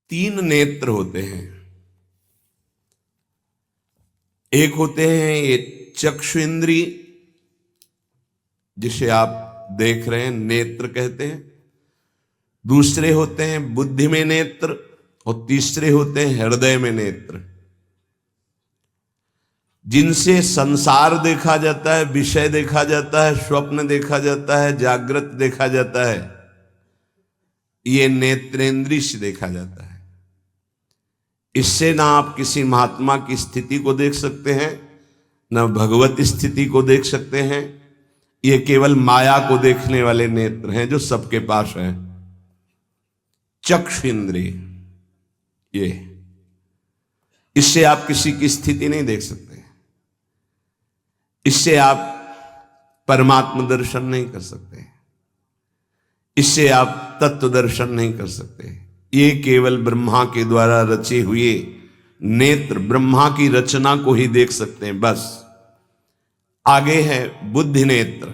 तीन नेत्र होते हैं। एक होते हैं ये चक्षु इंद्रिय, जिसे आप देख रहे हैं, नेत्र कहते हैं। दूसरे होते हैं बुद्धि में नेत्र, और तीसरे होते हैं हृदय में नेत्र, जिनसे संसार देखा जाता है, विषय देखा जाता है, स्वप्न देखा जाता है, जागृत देखा जाता है। ये नेत्रेंद्रिय से देखा जाता है। इससे ना आप किसी महात्मा की स्थिति को देख सकते हैं, ना भगवत स्थिति को देख सकते हैं। ये केवल माया को देखने वाले नेत्र हैं जो सबके पास हैं। चक्षु इंद्रिय, ये इससे आप किसी की स्थिति नहीं देख सकते, इससे आप परमात्मा दर्शन नहीं कर सकते, इससे आप तत्व दर्शन नहीं कर सकते। ये केवल ब्रह्मा के द्वारा रचे हुए नेत्र, ब्रह्मा की रचना को ही देख सकते हैं, बस। आगे है बुद्धि नेत्र।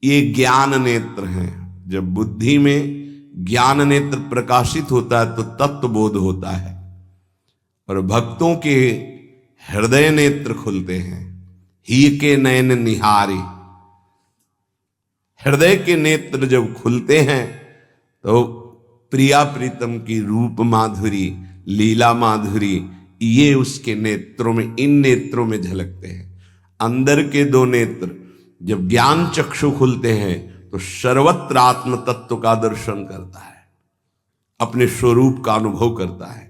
ये ज्ञान नेत्र हैं। जब बुद्धि में ज्ञान नेत्र प्रकाशित होता है तो तत्व बोध होता है, और भक्तों के हृदय नेत्र खुलते हैं। ही के नयन निहारे, हृदय के नेत्र जब खुलते हैं तो प्रिया प्रीतम की रूप माधुरी, लीला माधुरी, ये उसके नेत्रों में, इन नेत्रों में झलकते हैं। अंदर के दो नेत्र जब ज्ञान चक्षु खुलते हैं तो सर्वत्र आत्म तत्व का दर्शन करता है, अपने स्वरूप का अनुभव करता है,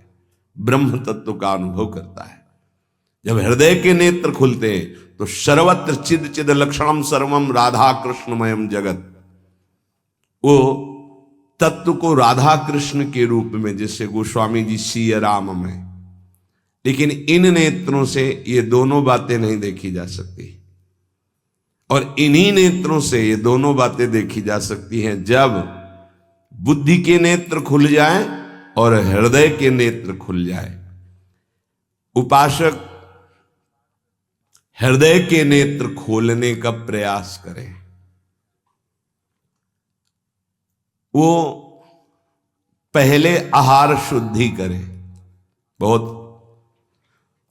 ब्रह्म तत्व का अनुभव करता है। जब हृदय के नेत्र खुलते हैं तो सर्वत्र चिद चिद लक्षणम सर्वम राधा कृष्णमयम जगत, वो तत्व को राधा कृष्ण के रूप में, जैसे गोस्वामी जी सिया राम में। लेकिन इन नेत्रों से ये दोनों बातें नहीं देखी जा सकती, और इन्हीं नेत्रों से ये दोनों बातें देखी जा सकती हैं जब बुद्धि के नेत्र खुल जाएं और हृदय के नेत्र खुल जाए। उपासक हृदय के नेत्र खोलने का प्रयास करें। वो पहले आहार शुद्धि करे, बहुत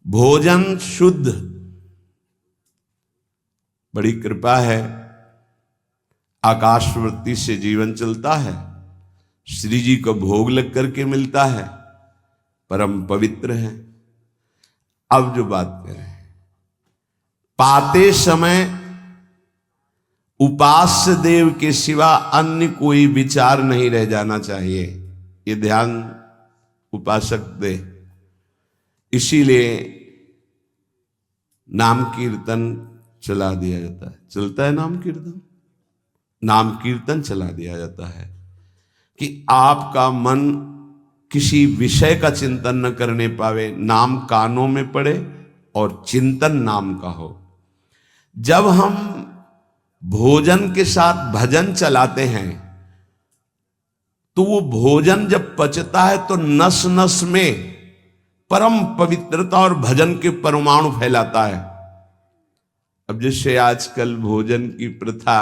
भोजन शुद्ध। बड़ी कृपा है, आकाशवृत्ति से जीवन चलता है, श्री जी को भोग लग करके मिलता है, परम पवित्र है। अब जो बात करें, पाते समय उपास्य देव के सिवा अन्य कोई विचार नहीं रह जाना चाहिए, ये ध्यान उपासक दे। इसीलिए नाम कीर्तन चला दिया जाता है, चलता है नाम कीर्तन, नाम कीर्तन चला दिया जाता है कि आपका मन किसी विषय का चिंतन न करने पावे, नाम कानों में पड़े और चिंतन नाम का हो। जब हम भोजन के साथ भजन चलाते हैं तो वो भोजन जब पचता है तो नस नस में परम पवित्रता और भजन के परमाणु फैलाता है। अब जैसे आजकल भोजन की प्रथा,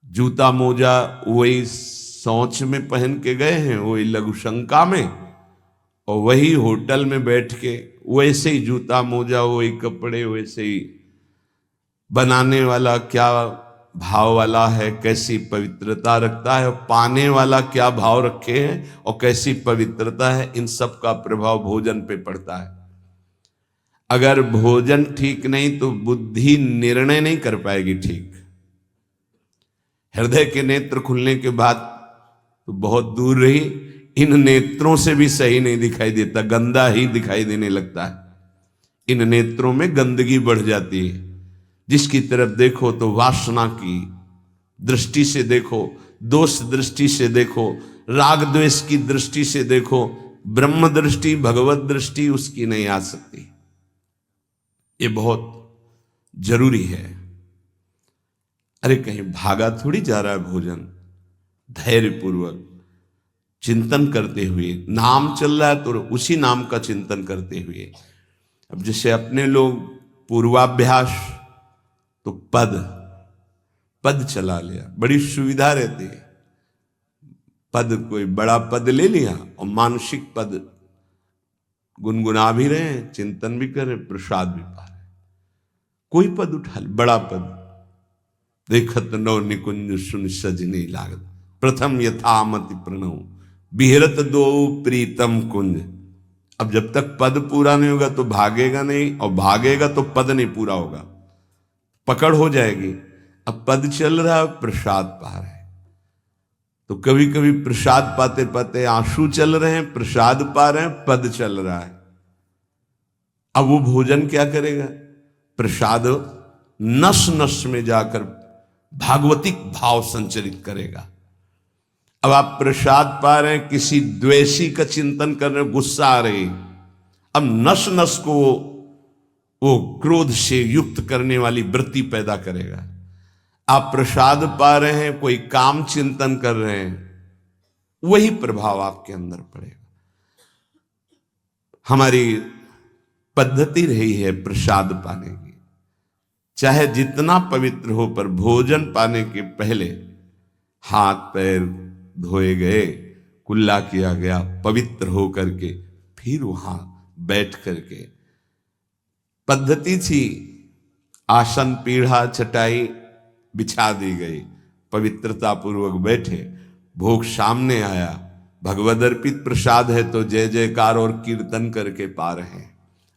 जूता मोजा वही शौच में पहन के गए हैं, वही लघुशंका में, और वही होटल में बैठ के वैसे ही जूता मोजा, वही कपड़े, वैसे ही बनाने वाला क्या भाव वाला है, कैसी पवित्रता रखता है, पाने वाला क्या भाव रखे हैं और कैसी पवित्रता है, इन सब का प्रभाव भोजन पे पड़ता है। अगर भोजन ठीक नहीं तो बुद्धि निर्णय नहीं कर पाएगी ठीक। हृदय के नेत्र खुलने के बाद तो बहुत दूर रही, इन नेत्रों से भी सही नहीं दिखाई देता, गंदा ही दिखाई देने लगता है। इन नेत्रों में गंदगी बढ़ जाती है। जिसकी तरफ देखो तो वासना की दृष्टि से देखो, दोष दृष्टि से देखो, राग द्वेष की दृष्टि से देखो, ब्रह्म दृष्टि, भगवत दृष्टि उसकी नहीं आ सकती। ये बहुत जरूरी है। अरे कहीं भागा थोड़ी जा रहा है भोजन, धैर्य पूर्वक चिंतन करते हुए, नाम चल रहा है तो उसी नाम का चिंतन करते हुए। अब जैसे अपने लोग पूर्वाभ्यास तो पद चला लिया, बड़ी सुविधा रहती है। पद, कोई बड़ा पद ले लिया और मानसिक पद गुनगुना भी रहे हैं, चिंतन भी कर रहे हैं, प्रसाद भी पा रहे हैं। कोई पद उठा ले, बड़ा पद, देखत नो निकुंज सुन सजनी लागत, प्रथम यथामति प्रणव बिहरत दो प्रीतम कुंज। अब जब तक पद पूरा नहीं होगा तो भागेगा नहीं, और भागेगा तो पद नहीं पूरा होगा, पकड़ हो जाएगी। अब पद चल रहा है, प्रसाद पा रहे हैं, तो कभी कभी प्रसाद पाते पाते आंसू चल रहे हैं, प्रसाद पा रहे हैं, पद चल रहा है। अब वो भोजन क्या करेगा? प्रसाद नस नस में जाकर भागवतिक भाव संचरित करेगा। अब आप प्रसाद पा रहे हैं, किसी द्वेषी का चिंतन कर रहे हैं, गुस्सा आ रही, अब नस नस को वो क्रोध से युक्त करने वाली वृत्ति पैदा करेगा। आप प्रसाद पा रहे हैं, कोई काम चिंतन कर रहे हैं, वही प्रभाव आपके अंदर पड़ेगा। हमारी पद्धति रही है प्रसाद पाने की, चाहे जितना पवित्र हो, पर भोजन पाने के पहले हाथ पैर धोए गए, कुल्ला किया गया, पवित्र हो करके फिर वहां बैठ करके, पद्धति थी, आसन पीढ़ा चटाई बिछा दी गई, पवित्रता पूर्वक बैठे, भोग सामने आया, भगवद अर्पित प्रसाद है तो जय जयकार और कीर्तन करके पा रहे हैं।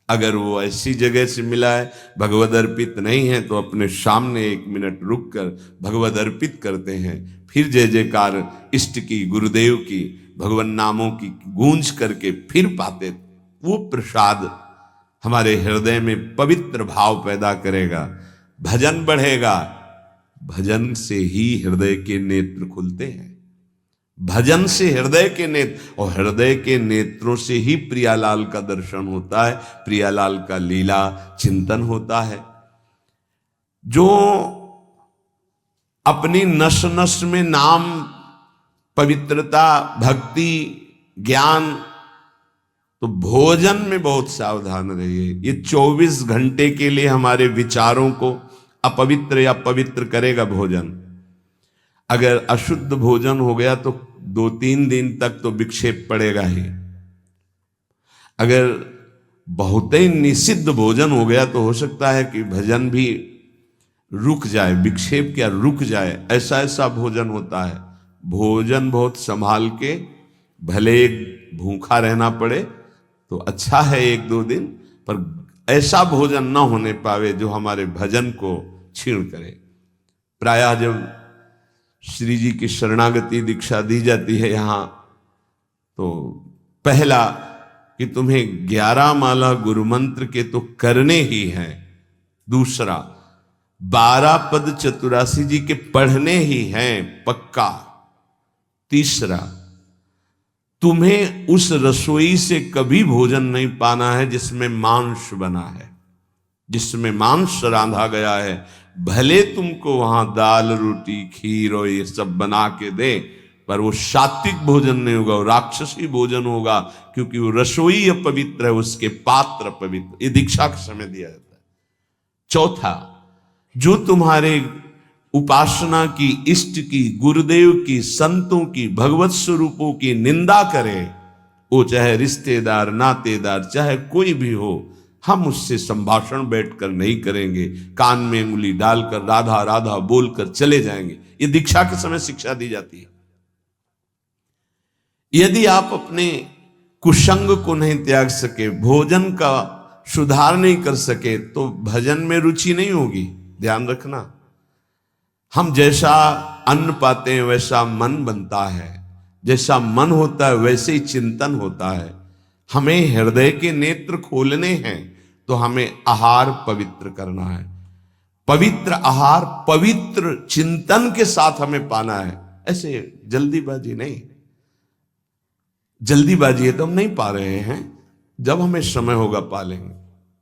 अगर वो ऐसी जगह से मिला है, भगवद अर्पित नहीं है, तो अपने सामने 1 मिनट रुक कर भगवद अर्पित करते हैं, फिर जय जयकार इष्ट की, गुरुदेव की, भगवान नामों की गूंज करके फिर पाते। वो प्रसाद हमारे हृदय में पवित्र भाव पैदा करेगा, भजन बढ़ेगा। भजन से ही हृदय के नेत्र खुलते हैं, भजन से हृदय के नेत्र, और हृदय के नेत्रों से ही प्रियालाल का दर्शन होता है, प्रियालाल का लीला चिंतन होता है। जो अपनी नस नस में नाम, पवित्रता, भक्ति, ज्ञान, तो भोजन में बहुत सावधान रहिए। ये 24 घंटे के लिए हमारे विचारों को अपवित्र या पवित्र करेगा भोजन। अगर अशुद्ध भोजन हो गया तो 2-3 दिन तक तो विक्षेप पड़ेगा ही। अगर बहुत ही निषिद्ध भोजन हो गया तो हो सकता है कि भजन भी रुक जाए, विक्षेप क्या रुक जाए, ऐसा ऐसा भोजन होता है। भोजन बहुत संभाल के, भले भूखा रहना पड़े तो अच्छा है 1-2 दिन, पर ऐसा भोजन ना होने पावे जो हमारे भजन को छीण करे। प्रायः जब श्री जी की शरणागति दीक्षा दी जाती है यहाँ, तो पहला कि तुम्हें 11 माला गुरु मंत्र के तो करने ही हैं, दूसरा 12 पद चतुरासी जी के पढ़ने ही हैं पक्का, तीसरा तुम्हें उस रसोई से कभी भोजन नहीं पाना है जिसमें मांस बना है, जिसमें मांस रांधा गया है। भले तुमको वहां दाल रोटी खीर और ये सब बना के दे, पर वो सात्विक भोजन नहीं होगा, वो राक्षसी भोजन होगा, क्योंकि वो रसोई अपवित्र है, उसके पात्र पवित्र। ये दीक्षा के समय दिया जाता है। चौथा, जो तुम्हारे उपासना की, इष्ट की, गुरुदेव की, संतों की, भगवत स्वरूपों की निंदा करे, वो चाहे रिश्तेदार, नातेदार, चाहे कोई भी हो, हम उससे संभाषण बैठकर नहीं करेंगे, कान में उंगली डालकर राधा राधा बोलकर चले जाएंगे। ये दीक्षा के समय शिक्षा दी जाती है। यदि आप अपने कुसंग को नहीं त्याग सके, भोजन का सुधार नहीं कर सके, तो भजन में रुचि नहीं होगी। ध्यान रखना, हम जैसा अन्न पाते हैं वैसा मन बनता है, जैसा मन होता है वैसे ही चिंतन होता है। हमें हृदय के नेत्र खोलने हैं तो हमें आहार पवित्र करना है, पवित्र आहार पवित्र चिंतन के साथ हमें पाना है। ऐसे जल्दीबाजी नहीं, जल्दीबाजी है तो हम नहीं पा रहे हैं, जब हमें समय होगा पा लेंगे।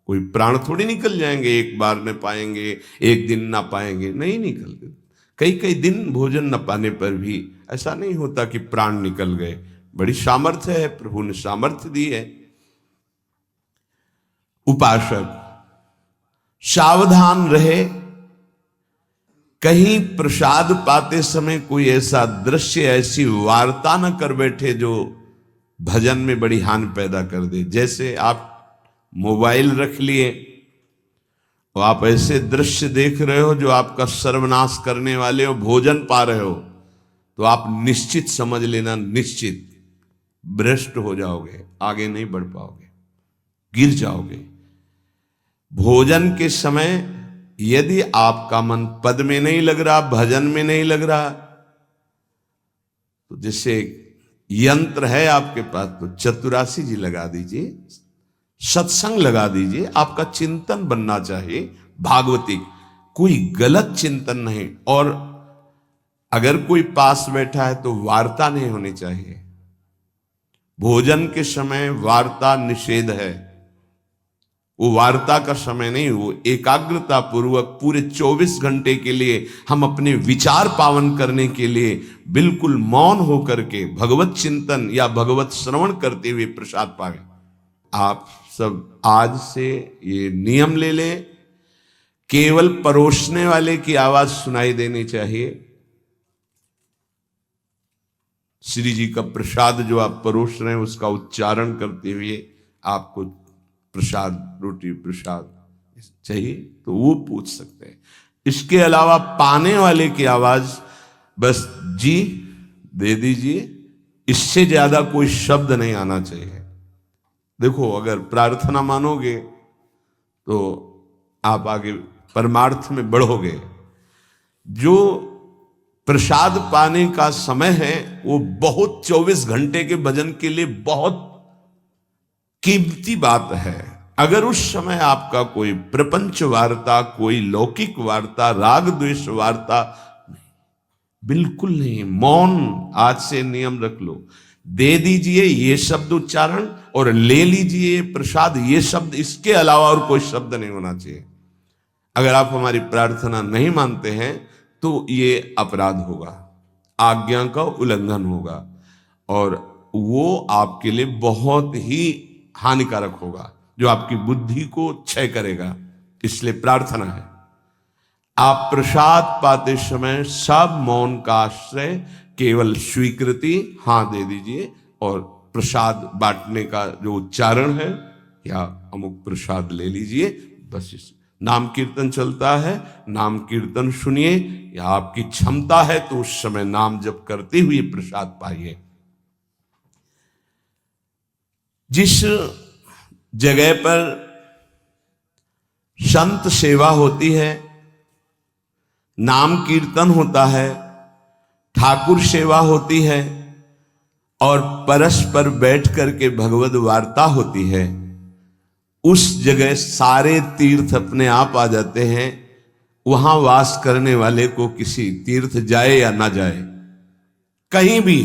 कोई प्राण थोड़ी निकल जाएंगे, एक बार में पाएंगे, एक दिन ना पाएंगे, नहीं निकलते। कई कई दिन भोजन न पाने पर भी ऐसा नहीं होता कि प्राण निकल गए। बड़ी सामर्थ्य है, प्रभु ने सामर्थ्य दी है। उपासक सावधान रहे कहीं प्रसाद पाते समय कोई ऐसा दृश्य, ऐसी वार्ता न कर बैठे जो भजन में बड़ी हानि पैदा कर दे। जैसे आप मोबाइल रख लिए और आप ऐसे दृश्य देख रहे हो जो आपका सर्वनाश करने वाले हो, भोजन पा रहे हो, तो आप निश्चित समझ लेना, निश्चित भ्रष्ट हो जाओगे, आगे नहीं बढ़ पाओगे, गिर जाओगे। भोजन के समय यदि आपका मन पद में नहीं लग रहा, भजन में नहीं लग रहा, तो जैसे यंत्र है आपके पास, तो चतुरासी जी लगा दीजिए, सत्संग लगा दीजिए। आपका चिंतन बनना चाहिए भागवतिक, कोई गलत चिंतन नहीं। और अगर कोई पास बैठा है तो वार्ता नहीं होनी चाहिए। भोजन के समय वार्ता निषेध है, वो वार्ता का समय नहीं, वो एकाग्रता पूर्वक पूरे 24 घंटे के लिए हम अपने विचार पावन करने के लिए बिल्कुल मौन होकर के भगवत चिंतन या भगवत श्रवण करते हुए प्रसाद पावे। आप सब आज से ये नियम ले लें, केवल परोसने वाले की आवाज सुनाई देनी चाहिए। श्री जी का प्रसाद जो आप परोस रहे हैं उसका उच्चारण करते हुए आपको प्रसाद, रोटी प्रसाद चाहिए तो वो पूछ सकते हैं। इसके अलावा पाने वाले की आवाज बस जी दे दीजिए, इससे ज्यादा कोई शब्द नहीं आना चाहिए। देखो, अगर प्रार्थना मानोगे तो आप आगे परमार्थ में बढ़ोगे। जो प्रसाद पाने का समय है वो बहुत 24 घंटे के भजन के लिए बहुत कीमती बात है। अगर उस समय आपका कोई प्रपंच वार्ता, कोई लौकिक वार्ता, राग द्वेष वार्ता, बिल्कुल नहीं, मौन आज से नियम रख लो। दे दीजिए ये शब्द उच्चारण और ले लीजिए प्रसाद ये शब्द, इसके अलावा और कोई शब्द नहीं होना चाहिए। अगर आप हमारी प्रार्थना नहीं मानते हैं तो ये अपराध होगा, आज्ञा का उल्लंघन होगा और वो आपके लिए बहुत ही हानिकारक होगा, जो आपकी बुद्धि को क्षय करेगा। इसलिए प्रार्थना है, आप प्रसाद पाते समय सब मौन का आश्रय, केवल स्वीकृति हां दे दीजिए और प्रसाद बांटने का जो उच्चारण है या अमुक प्रसाद ले लीजिए। बस इस नाम कीर्तन चलता है, नाम कीर्तन सुनिए, या आपकी क्षमता है तो उस समय नाम जप करते हुए प्रसाद पाइए। जिस जगह पर संत सेवा होती है, नाम कीर्तन होता है, ठाकुर सेवा होती है और परस्पर बैठ करके भगवद वार्ता होती है, उस जगह सारे तीर्थ अपने आप आ जाते हैं। वहां वास करने वाले को किसी तीर्थ जाए या ना जाए, कहीं भी,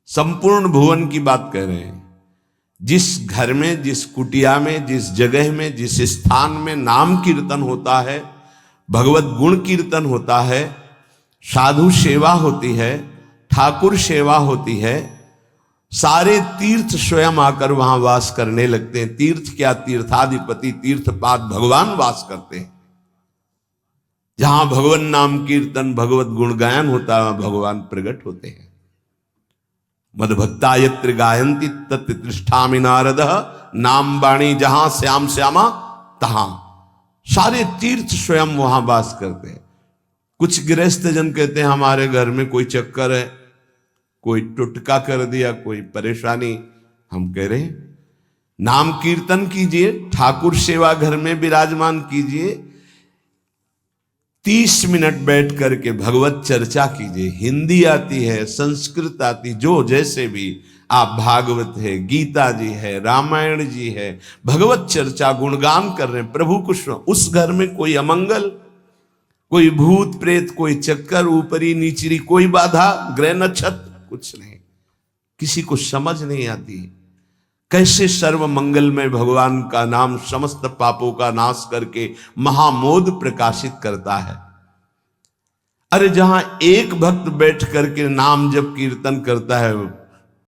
संपूर्ण भुवन की बात कह रहे हैं, जिस घर में, जिस कुटिया में, जिस जगह में, जिस स्थान में नाम कीर्तन होता है, भगवत गुण कीर्तन होता है, साधु सेवा होती है, ठाकुर सेवा होती है, सारे तीर्थ स्वयं आकर वहां वास करने लगते हैं। तीर्थ क्या, तीर्थाधिपति तीर्थपाद भगवान वास करते हैं। जहां भगवान नाम कीर्तन, भगवत गुण गायन होता है, भगवान प्रकट होते हैं। मदभक्ता यत्र गायन्ति तत्र तिष्ठामि नारद, नाम वाणी जहां श्याम श्यामा तहां। सारे तीर्थ स्वयं वहां वास करते हैं। कुछ गृहस्थ जन कहते हैं हमारे घर में कोई चक्कर है, कोई टुटका कर दिया, कोई परेशानी। हम कह रहे हैं नाम कीर्तन कीजिए, ठाकुर सेवा घर में विराजमान कीजिए, 30 मिनट बैठ करके भगवत चर्चा कीजिए। हिंदी आती है, संस्कृत आती, जो जैसे भी आप, भागवत है, गीता जी है, रामायण जी है, भगवत चर्चा गुणगान कर रहे हैं प्रभु को। उस घर में कोई अमंगल, कोई भूत प्रेत, कोई चक्कर, ऊपरी नीचरी कोई बाधा, ग्रह नक्षत्र कुछ नहीं, किसी को समझ नहीं आती कैसे सर्व मंगलमय भगवान का नाम समस्त पापों का नाश करके महामोद प्रकाशित करता है। अरे जहां एक भक्त बैठ करके नाम जप कीर्तन करता है,